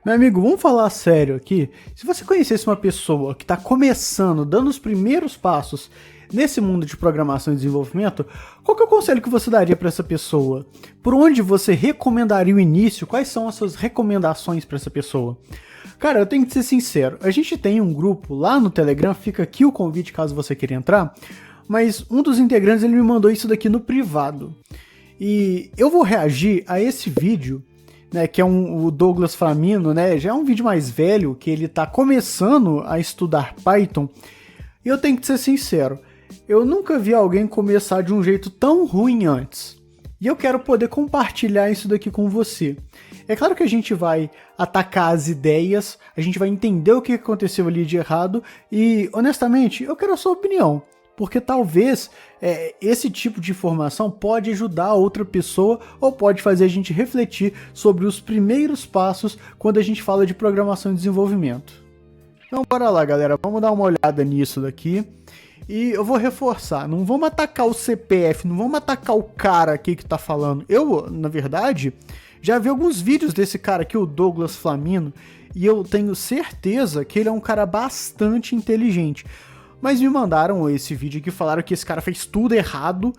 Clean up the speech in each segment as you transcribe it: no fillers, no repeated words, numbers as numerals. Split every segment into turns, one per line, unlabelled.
Meu amigo, vamos falar sério aqui. Se você conhecesse uma pessoa que está começando, dando os primeiros passos nesse mundo de programação e desenvolvimento, qual que é o conselho que você daria para essa pessoa? Por onde você recomendaria o início? Quais são as suas recomendações para essa pessoa? Cara, eu tenho que ser sincero, a gente tem um grupo lá no Telegram, fica aqui o convite caso você queira entrar, mas um dos integrantes ele me mandou isso daqui no privado. E eu vou reagir a esse vídeo, né, que é o Douglas Flamino, né, já é um vídeo mais velho, que ele tá começando a estudar Python, e eu tenho que ser sincero, eu nunca vi alguém começar de um jeito tão ruim antes. E eu quero poder compartilhar isso daqui com você. É claro que a gente vai atacar as ideias, a gente vai entender o que aconteceu ali de errado e, honestamente, eu quero a sua opinião. Porque talvez esse tipo de informação pode ajudar outra pessoa ou pode fazer a gente refletir sobre os primeiros passos quando a gente fala de programação e desenvolvimento. Então bora lá, galera, vamos dar uma olhada nisso daqui. E eu vou reforçar, não vamos atacar o CPF, não vamos atacar o cara aqui que tá falando. Eu, na verdade, já vi alguns vídeos desse cara aqui, o Douglas Flamino, e eu tenho certeza que ele é um cara bastante inteligente. Mas me mandaram esse vídeo aqui, falaram que esse cara fez tudo errado,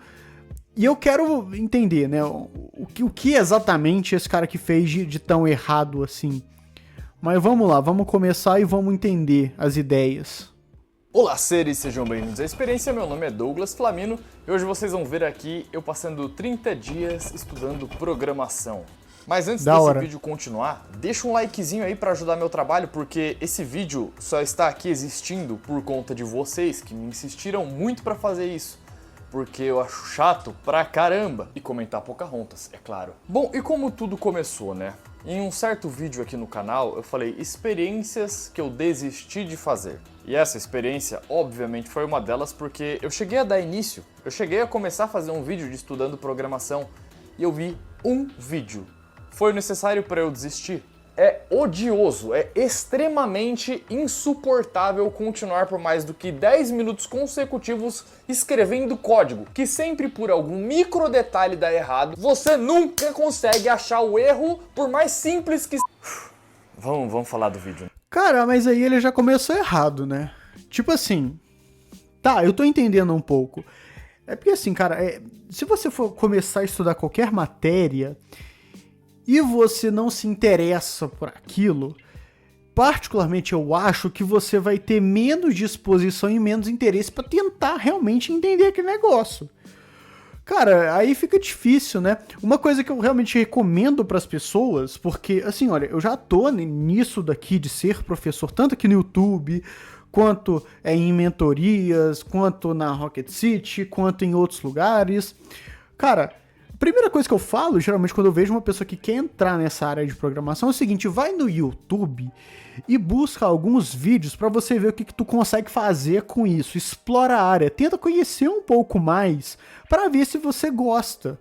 e eu quero entender, né, o que exatamente esse cara que fez de tão errado assim. Mas vamos lá, vamos começar e vamos entender as ideias.
Olá, seres, sejam bem-vindos à experiência. Meu nome é Douglas Flamino e hoje vocês vão ver aqui eu passando 30 dias estudando programação. Mas antes desse vídeo continuar, deixa um likezinho aí para ajudar meu trabalho, porque esse vídeo só está aqui existindo por conta de vocês que me insistiram muito para fazer isso. Porque eu acho chato pra caramba e comentar Pocahontas, é claro. Bom, e como tudo começou, né? Em um certo vídeo aqui no canal, eu falei experiências que eu desisti de fazer. E essa experiência, obviamente, foi uma delas porque eu cheguei a dar início, eu cheguei a começar a fazer um vídeo de estudando programação e eu vi um vídeo. Foi necessário para eu desistir? É odioso, é extremamente insuportável continuar por mais do que 10 minutos consecutivos escrevendo código, que sempre por algum micro detalhe dá errado, você nunca consegue achar o erro, por mais simples que... Vamos falar do vídeo.
Cara, mas aí ele já começou errado, né? Tipo assim, tá, eu tô entendendo um pouco. É porque assim, cara, se você for começar a estudar qualquer matéria e você não se interessa por aquilo, particularmente eu acho que você vai ter menos disposição e menos interesse pra tentar realmente entender aquele negócio. Cara, aí fica difícil, né? Uma coisa que eu realmente recomendo pras pessoas, porque, assim, olha, eu já tô nisso daqui de ser professor, tanto aqui no YouTube, quanto em mentorias, quanto na Rocket City, quanto em outros lugares. Cara, a primeira coisa que eu falo, geralmente, quando eu vejo uma pessoa que quer entrar nessa área de programação, é o seguinte: vai no YouTube e busca alguns vídeos pra você ver o que tu consegue fazer com isso. Explora a área, tenta conhecer um pouco mais pra ver se você gosta.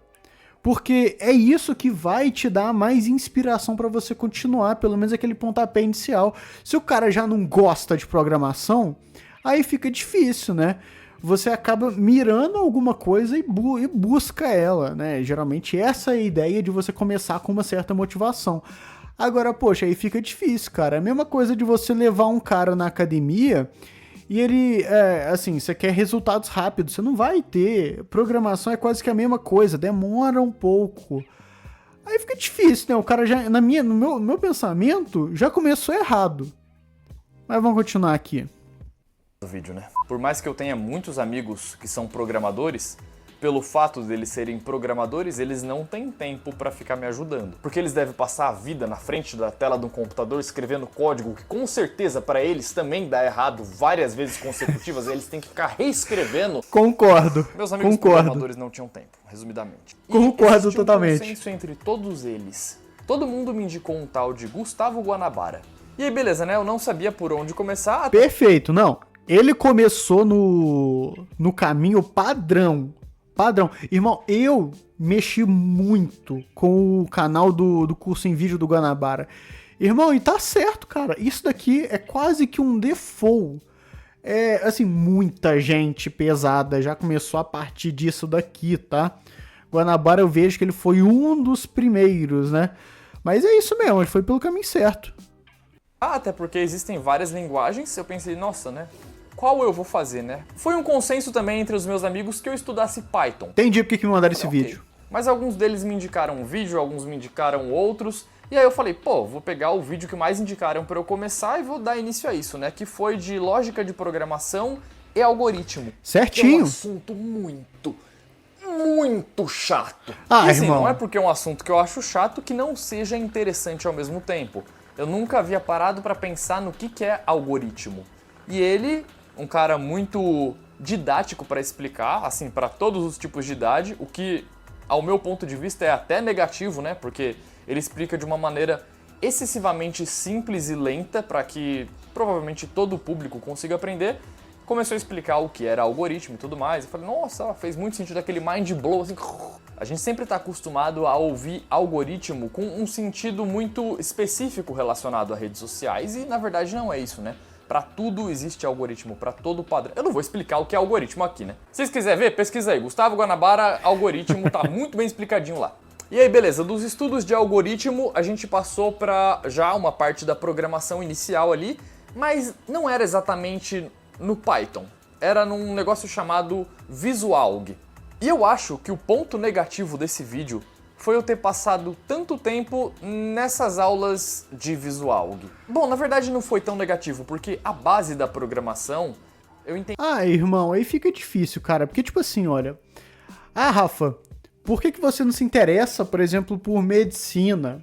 Porque é isso que vai te dar mais inspiração pra você continuar, pelo menos aquele pontapé inicial. Se o cara já não gosta de programação, aí fica difícil, né? Você acaba mirando alguma coisa e busca ela, né? Geralmente essa é a ideia de você começar com uma certa motivação. Agora, poxa, aí fica difícil, cara. É a mesma coisa de você levar um cara na academia e ele, assim, você quer resultados rápidos, você não vai ter. Programação é quase que a mesma coisa, demora um pouco. Aí fica difícil, né? O cara já, no meu pensamento, já começou errado. Mas vamos continuar aqui.
Vídeo, né? Por mais que eu tenha muitos amigos que são programadores, pelo fato deles serem programadores, eles não têm tempo para ficar me ajudando. Porque eles devem passar a vida na frente da tela de um computador escrevendo código que com certeza para eles também dá errado várias vezes consecutivas, eles têm que ficar reescrevendo.
Concordo.
Meus amigos programadores não tinham tempo, resumidamente.
Concordo totalmente.
Um consenso entre todos eles. Todo mundo me indicou um tal de Gustavo Guanabara. E aí, beleza, né? Eu não sabia por onde começar.
Perfeito, não. Ele começou no caminho padrão. Irmão, eu mexi muito com o canal do curso em vídeo do Guanabara. Irmão, e tá certo, cara. Isso daqui é quase que um default. É, assim, muita gente pesada já começou a partir disso daqui, tá? Guanabara eu vejo que ele foi um dos primeiros, né? Mas é isso mesmo, ele foi pelo caminho certo.
Até porque existem várias linguagens, eu pensei, nossa, né? Qual eu vou fazer, né? Foi um consenso também entre os meus amigos que eu estudasse Python.
Entendi porque que me mandaram esse vídeo.
Mas alguns deles me indicaram um vídeo, alguns me indicaram outros. E aí eu falei, pô, vou pegar o vídeo que mais indicaram para eu começar e vou dar início a isso, né? Que foi de lógica de programação e algoritmo.
Certinho.
Que é um assunto muito chato.
Ah,
assim,
irmão.
Não é porque é um assunto que eu acho chato que não seja interessante ao mesmo tempo. Eu nunca havia parado para pensar no que é algoritmo. E ele, um cara muito didático para explicar, assim, para todos os tipos de idade, o que, ao meu ponto de vista, é até negativo, né? Porque ele explica de uma maneira excessivamente simples e lenta para que provavelmente todo o público consiga aprender. Começou a explicar o que era algoritmo e tudo mais. Eu falei, nossa, fez muito sentido aquele mind blow, assim. A gente sempre está acostumado a ouvir algoritmo com um sentido muito específico relacionado a redes sociais e, na verdade, não é isso, né? Para tudo existe algoritmo, para todo padrão. Eu não vou explicar o que é algoritmo aqui, né? Se vocês quiserem ver, pesquisa aí. Gustavo Guanabara, algoritmo, tá muito bem explicadinho lá. E aí, beleza, dos estudos de algoritmo, a gente passou para já uma parte da programação inicial ali, mas não era exatamente no Python. Era num negócio chamado Visualg. E eu acho que o ponto negativo desse vídeo foi eu ter passado tanto tempo nessas aulas de Visualg. Bom, na verdade não foi tão negativo, porque a base da programação, eu entendi...
Ah, irmão, aí fica difícil, cara, porque tipo assim, olha... Ah, Rafa, por que você não se interessa, por exemplo, por medicina?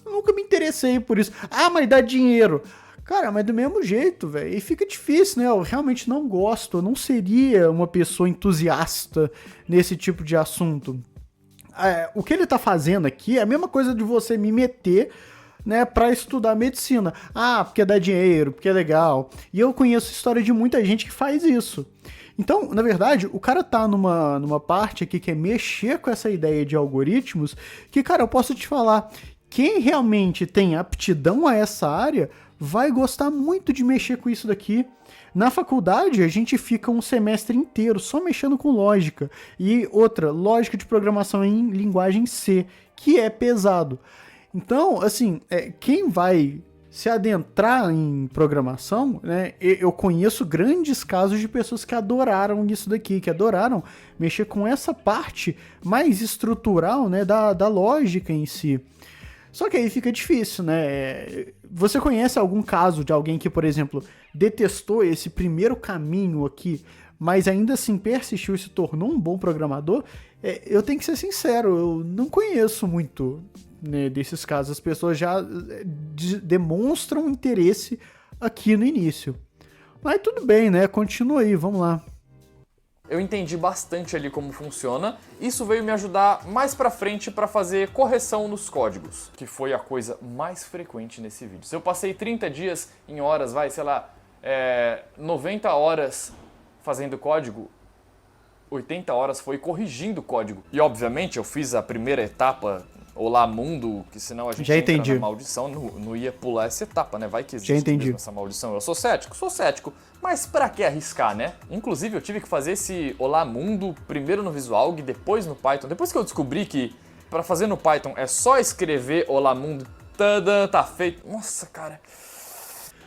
Eu nunca me interessei por isso. Ah, mas dá dinheiro. Cara, mas do mesmo jeito, velho, e fica difícil, né? Eu realmente não gosto, eu não seria uma pessoa entusiasta nesse tipo de assunto. O que ele tá fazendo aqui é a mesma coisa de você me meter, né, pra estudar medicina. Ah, porque dá dinheiro, porque é legal. E eu conheço história de muita gente que faz isso. Então, na verdade, o cara tá numa parte aqui que é mexer com essa ideia de algoritmos, que, cara, eu posso te falar, quem realmente tem aptidão a essa área vai gostar muito de mexer com isso daqui. Na faculdade, a gente fica um semestre inteiro só mexendo com lógica. E outra, lógica de programação em linguagem C, que é pesado. Então, assim, quem vai se adentrar em programação, né, eu conheço grandes casos de pessoas que adoraram isso daqui, que adoraram mexer com essa parte mais estrutural, né, da lógica em si. Só que aí fica difícil, né? Você conhece algum caso de alguém que, por exemplo, detestou esse primeiro caminho aqui, mas ainda assim persistiu e se tornou um bom programador? Eu tenho que ser sincero, eu não conheço muito, né, desses casos. As pessoas já demonstram interesse aqui no início. Mas tudo bem, né? Continua aí, vamos lá.
Eu entendi bastante ali como funciona. Isso veio me ajudar mais pra frente pra fazer correção nos códigos, que foi a coisa mais frequente nesse vídeo. Se eu passei 30 dias em horas, 90 horas fazendo código, 80 horas foi corrigindo código. E obviamente eu fiz a primeira etapa, Olá Mundo, que senão a gente entra na maldição, não ia pular essa etapa, né? Vai que existe mesmo essa maldição. Eu sou cético, mas pra que arriscar, né? Inclusive eu tive que fazer esse Olá Mundo primeiro no Visualg, depois no Python. Depois que eu descobri que pra fazer no Python é só escrever Olá Mundo, tá feito. Nossa, cara.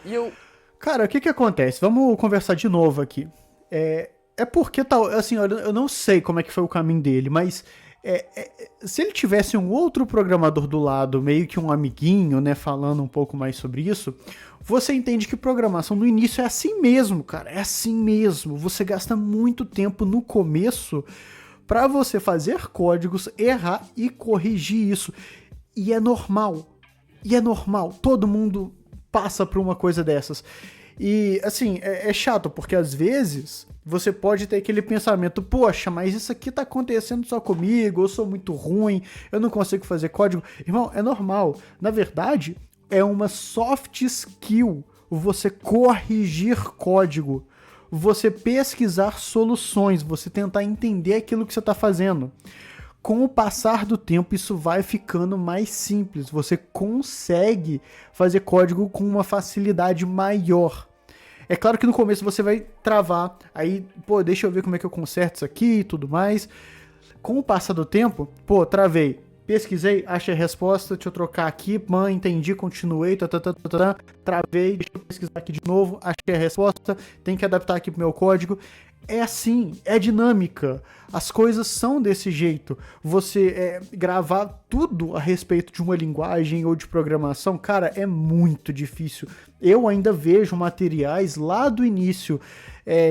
E eu...
Cara, o que acontece? Vamos conversar de novo aqui. É porque, assim, eu não sei como é que foi o caminho dele, mas se ele tivesse um outro programador do lado, meio que um amiguinho, né, falando um pouco mais sobre isso, você entende que programação no início é assim mesmo, cara, é assim mesmo. Você gasta muito tempo no começo para você fazer códigos, errar e corrigir isso. E é normal, todo mundo passa por uma coisa dessas. E, assim, é chato, porque às vezes você pode ter aquele pensamento, poxa, mas isso aqui tá acontecendo só comigo, eu sou muito ruim, eu não consigo fazer código. Irmão, é normal. Na verdade, é uma soft skill você corrigir código, você pesquisar soluções, você tentar entender aquilo que você tá fazendo. Com o passar do tempo, isso vai ficando mais simples. Você consegue fazer código com uma facilidade maior. É claro que no começo você vai travar, aí, deixa eu ver como é que eu conserto isso aqui e tudo mais. Com o passar do tempo, travei. pesquisei, achei a resposta, deixa eu trocar aqui, entendi, continuei, travei, deixa eu pesquisar aqui de novo, achei a resposta, tem que adaptar aqui pro meu código. É assim, é dinâmica, as coisas são desse jeito. Você gravar tudo a respeito de uma linguagem ou de programação, cara, é muito difícil. Eu ainda vejo materiais lá do início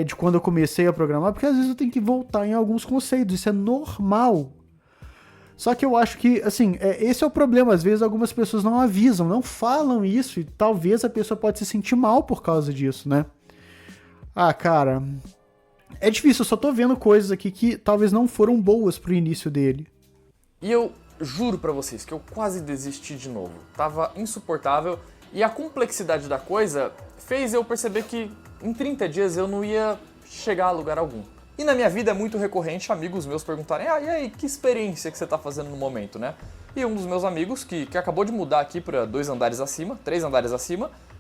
de quando eu comecei a programar, porque às vezes eu tenho que voltar em alguns conceitos, isso é normal. Só que eu acho que, assim, esse é o problema. Às vezes algumas pessoas não avisam, não falam isso, e talvez a pessoa pode se sentir mal por causa disso, né? Ah, cara, é difícil, eu só tô vendo coisas aqui que talvez não foram boas pro início dele.
E eu juro pra vocês que eu quase desisti de novo. Tava insuportável, e a complexidade da coisa fez eu perceber que em 30 dias eu não ia chegar a lugar algum. E na minha vida é muito recorrente amigos meus perguntarem: e aí, que experiência que você tá fazendo no momento, né? E um dos meus amigos, que acabou de mudar aqui pra 3 andares acima,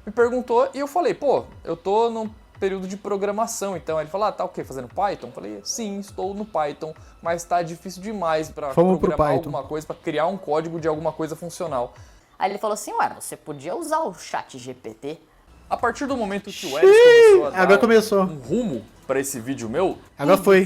me perguntou e eu falei: pô, eu tô num período de programação, então. Ele falou: tá o quê? Fazendo Python? Eu falei: sim, estou no Python, mas tá difícil demais pra programar alguma coisa, pra criar um código de alguma coisa funcional.
Aí ele falou assim: ué, você podia usar o ChatGPT?
A partir do momento que o Elis começou a
dar
um rumo para esse vídeo meu,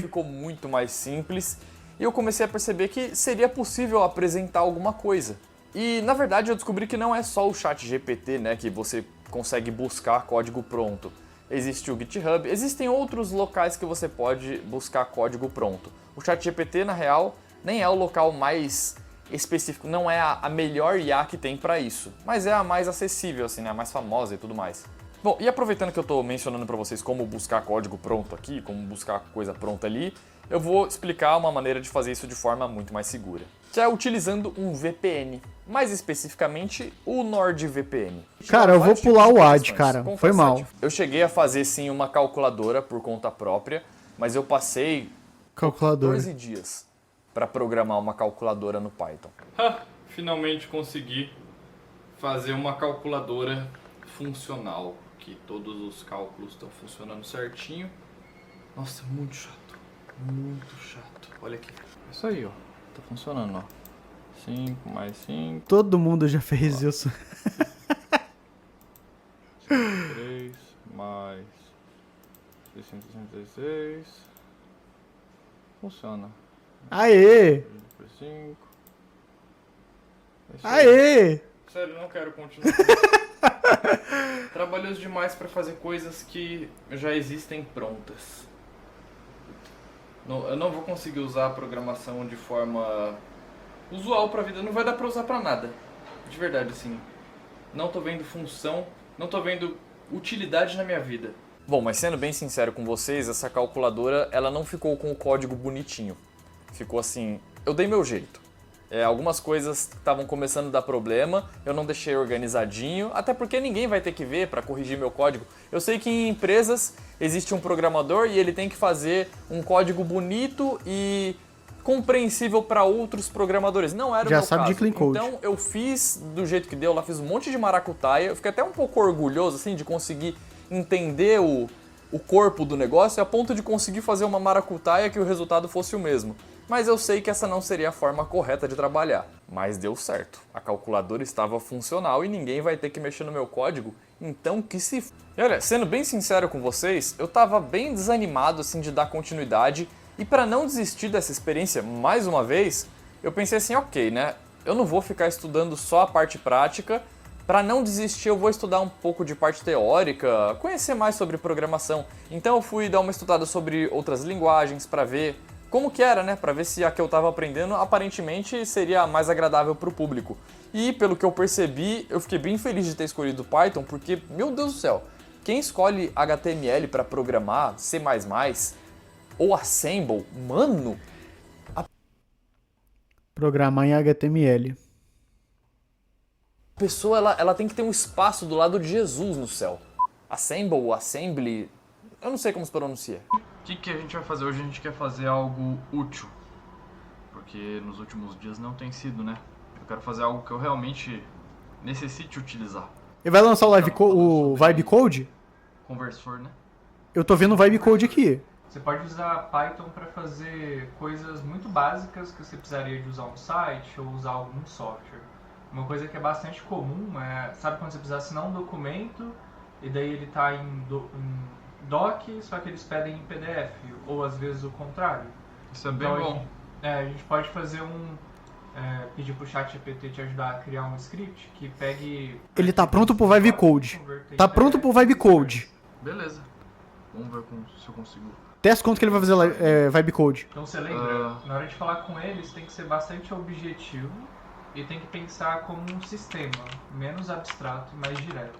ficou muito mais simples e eu comecei a perceber que seria possível apresentar alguma coisa. E na verdade eu descobri que não é só o ChatGPT, né, que você consegue buscar código pronto. Existe o GitHub, existem outros locais que você pode buscar código pronto. O ChatGPT, na real, nem é o local mais específico, não é a melhor IA que tem para isso, mas é a mais acessível, assim, né, a mais famosa e tudo mais. Bom, e aproveitando que eu tô mencionando para vocês como buscar código pronto aqui, como buscar coisa pronta ali, eu vou explicar uma maneira de fazer isso de forma muito mais segura, que é utilizando um VPN, mais especificamente o NordVPN.
Cara, eu vou pular o ad, cara, foi mal.
Eu cheguei a fazer sim uma calculadora por conta própria, mas eu passei 14 dias para programar uma calculadora no Python. Finalmente consegui fazer uma calculadora funcional, que todos os cálculos estão funcionando certinho. Nossa, muito chato, muito chato. Olha aqui, isso aí, ó, tá funcionando, ó. 5 mais 5.
Todo mundo já fez isso.
3 mais 666. Funciona.
Aê!
5.
Aê!
Sério, não quero continuar. Trabalhoso demais para fazer coisas que já existem prontas. Eu não vou conseguir usar a programação de forma usual pra vida, não vai dar pra usar pra nada. De verdade, assim. Não tô vendo função, não tô vendo utilidade na minha vida. Bom, mas sendo bem sincero com vocês, essa calculadora, ela não ficou com o código bonitinho. Ficou assim, eu dei meu jeito. Algumas coisas estavam começando a dar problema, eu não deixei organizadinho, até porque ninguém vai ter que ver para corrigir meu código. Eu sei que em empresas existe um programador e ele tem que fazer um código bonito e compreensível para outros programadores. Não era o meu caso. Já sabe de clean code. Então eu fiz do jeito que deu lá, fiz um monte de maracutaia, eu fiquei até um pouco orgulhoso assim de conseguir entender o corpo do negócio a ponto de conseguir fazer uma maracutaia que o resultado fosse o mesmo. Mas eu sei que essa não seria a forma correta de trabalhar. Mas deu certo. A calculadora estava funcional e ninguém vai ter que mexer no meu código, então que se... E olha, sendo bem sincero com vocês, eu estava bem desanimado assim de dar continuidade e para não desistir dessa experiência mais uma vez, eu pensei assim, ok, né? Eu não vou ficar estudando só a parte prática. Para não desistir, eu vou estudar um pouco de parte teórica, conhecer mais sobre programação. Então eu fui dar uma estudada sobre outras linguagens para ver como que era, né? Para ver se a que eu estava aprendendo aparentemente seria mais agradável para o público. E pelo que eu percebi, eu fiquei bem feliz de ter escolhido Python, porque, meu Deus do céu, quem escolhe HTML para programar, C++ ou Assemble, mano...
Programar em HTML.
A pessoa, ela tem que ter um espaço do lado de Jesus no céu. Assemble, Assembly, eu não sei como se pronuncia. O que a gente vai fazer hoje? A gente quer fazer algo útil. Porque nos últimos dias não tem sido, né? Eu quero fazer algo que eu realmente necessite utilizar.
E vai lançar o Vibe Code?
Conversor, né?
Eu tô vendo o Vibe Code aqui.
Você pode usar Python para fazer coisas muito básicas que você precisaria de usar um site ou usar algum software. Uma coisa que é bastante comum é, sabe quando você precisa assinar um documento e daí ele está em doc, só que eles pedem em PDF, ou às vezes o contrário.
Isso é bem bom.
A gente pode fazer pedir pro ChatGPT te ajudar a criar um script que pegue...
Ele tá pronto pro Vibe Code. Tá pronto pro Vibe Code.
Beleza. Vamos ver se eu consigo.
Testa quanto que ele vai fazer Vibe Code.
Então você lembra, na hora de falar com eles tem que ser bastante objetivo e tem que pensar como um sistema, menos abstrato e mais direto.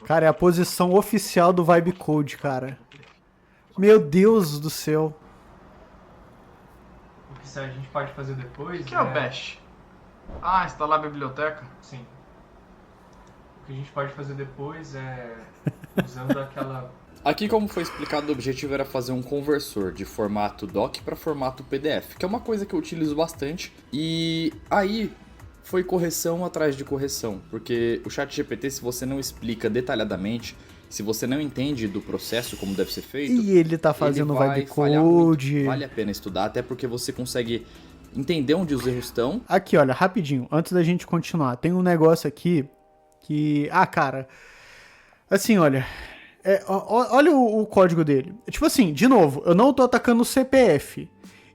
Cara, é a posição oficial do Vibe Code, cara. Meu Deus do céu.
O que a gente pode fazer depois
O que é o Bash? Ah, instalar a biblioteca?
Sim. O que a gente pode fazer depois é, usando aquela...
Aqui, como foi explicado, o objetivo era fazer um conversor de formato doc para formato PDF, que é uma coisa que eu utilizo bastante. E aí foi correção atrás de correção, porque o ChatGPT, se você não explica detalhadamente, se você não entende do processo como deve ser feito...
E ele tá fazendo Vibe Code.
Vale a pena estudar, até porque você consegue entender onde os erros estão.
Aqui, olha, rapidinho, antes da gente continuar, tem um negócio aqui que... Ah, cara, assim, olha... olha o código dele. Tipo assim, de novo, eu não tô atacando o CPF.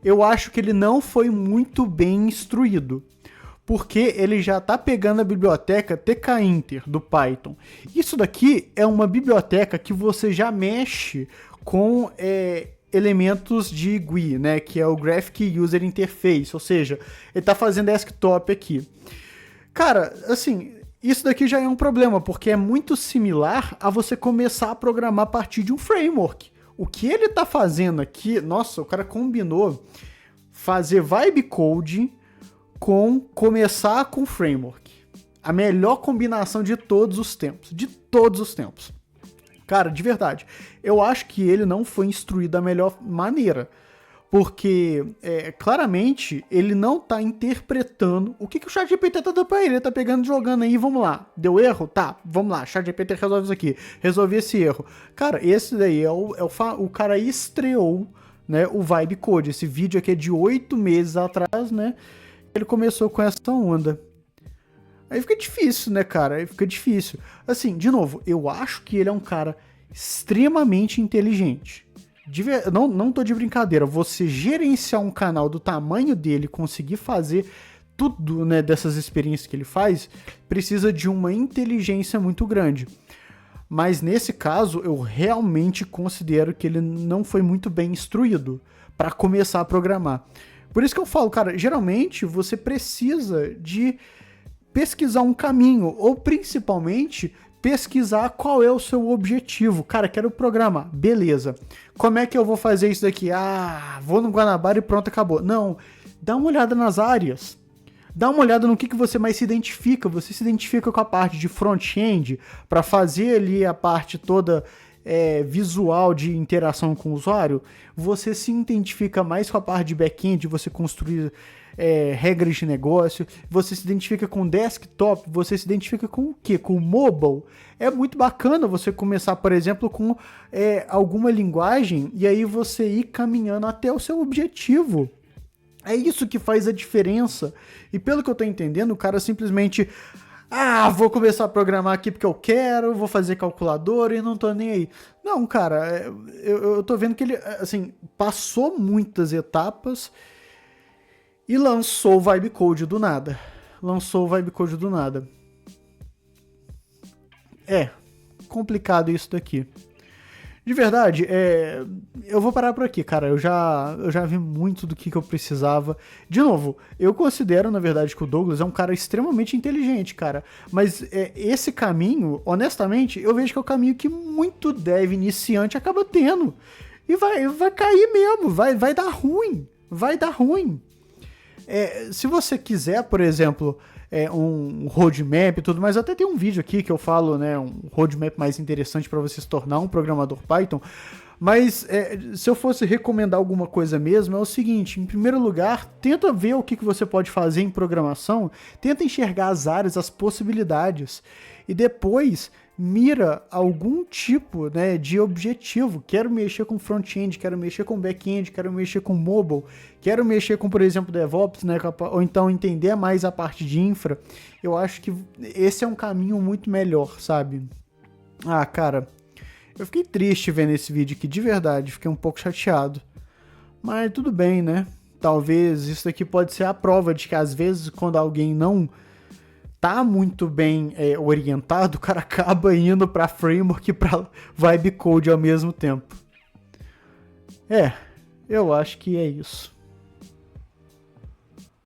Eu acho que ele não foi muito bem instruído. Porque ele já tá pegando a biblioteca tkinter do Python. Isso daqui é uma biblioteca que você já mexe com elementos de GUI, né? Que é o Graphic User Interface. Ou seja, ele tá fazendo desktop aqui. Cara, assim... Isso daqui já é um problema, porque é muito similar a você começar a programar a partir de um framework. O que ele tá fazendo aqui, nossa, o cara combinou fazer Vibe Code com começar com framework. A melhor combinação de todos os tempos. De todos os tempos. Cara, de verdade, eu acho que ele não foi instruído da melhor maneira. Porque, claramente, ele não tá interpretando o que o ChatGPT tá dando pra ele. Ele tá pegando e jogando aí, vamos lá. Deu erro? Tá, vamos lá. ChatGPT resolve isso aqui. Resolvi esse erro. Cara, esse daí o cara estreou, né, o Vibe Code. Esse vídeo aqui é de 8 meses atrás, né? Ele começou com essa onda. Aí fica difícil, né, cara? Aí fica difícil. Assim, de novo, eu acho que ele é um cara extremamente inteligente. Não tô de brincadeira, você gerenciar um canal do tamanho dele, conseguir fazer tudo, né, dessas experiências que ele faz, precisa de uma inteligência muito grande. Mas nesse caso, eu realmente considero que ele não foi muito bem instruído para começar a programar. Por isso que eu falo, cara, geralmente você precisa de pesquisar um caminho, ou principalmente... pesquisar qual é o seu objetivo. Cara, quero programar. Beleza. Como é que eu vou fazer isso daqui? Ah, vou no Guanabara e pronto, acabou. Não. Dá uma olhada nas áreas. Dá uma olhada no que você mais se identifica. Você se identifica com a parte de front-end para fazer ali a parte toda visual de interação com o usuário. Você se identifica mais com a parte de back-end, você construir regras de negócio, você se identifica com desktop, você se identifica com o quê? Com o mobile. É muito bacana você começar, por exemplo, com alguma linguagem e aí você ir caminhando até o seu objetivo. É isso que faz a diferença. E pelo que eu tô entendendo, o cara simplesmente... Ah, vou começar a programar aqui porque eu quero, vou fazer calculadora e não tô nem aí. Não, cara, eu tô vendo que ele, assim, passou muitas etapas e lançou o Vibe Code do nada. É complicado isso daqui. De verdade, eu vou parar por aqui, cara. Eu já vi muito do que eu precisava. De novo, eu considero, na verdade, que o Douglas é um cara extremamente inteligente, cara. Mas esse caminho, honestamente, eu vejo que é o caminho que muito dev iniciante acaba tendo. E vai cair mesmo, vai dar ruim. Vai dar ruim. Se você quiser, por exemplo... um roadmap e tudo mais. Até tem um vídeo aqui que eu falo, né, um roadmap mais interessante para você se tornar um programador Python. Mas se eu fosse recomendar alguma coisa mesmo, é o seguinte: em primeiro lugar, tenta ver o que você pode fazer em programação, tenta enxergar as áreas, as possibilidades, e depois mira algum tipo, né, de objetivo. Quero mexer com front-end, quero mexer com back-end, quero mexer com mobile, quero mexer com, por exemplo, DevOps, né, ou então entender mais a parte de infra. Eu acho que esse é um caminho muito melhor, sabe? Ah, cara, eu fiquei triste vendo esse vídeo aqui, de verdade, fiquei um pouco chateado. Mas tudo bem, né? Talvez isso aqui pode ser a prova de que às vezes quando alguém não tá muito bem orientado, o cara acaba indo pra framework e pra vibe code ao mesmo tempo. Eu acho que é isso.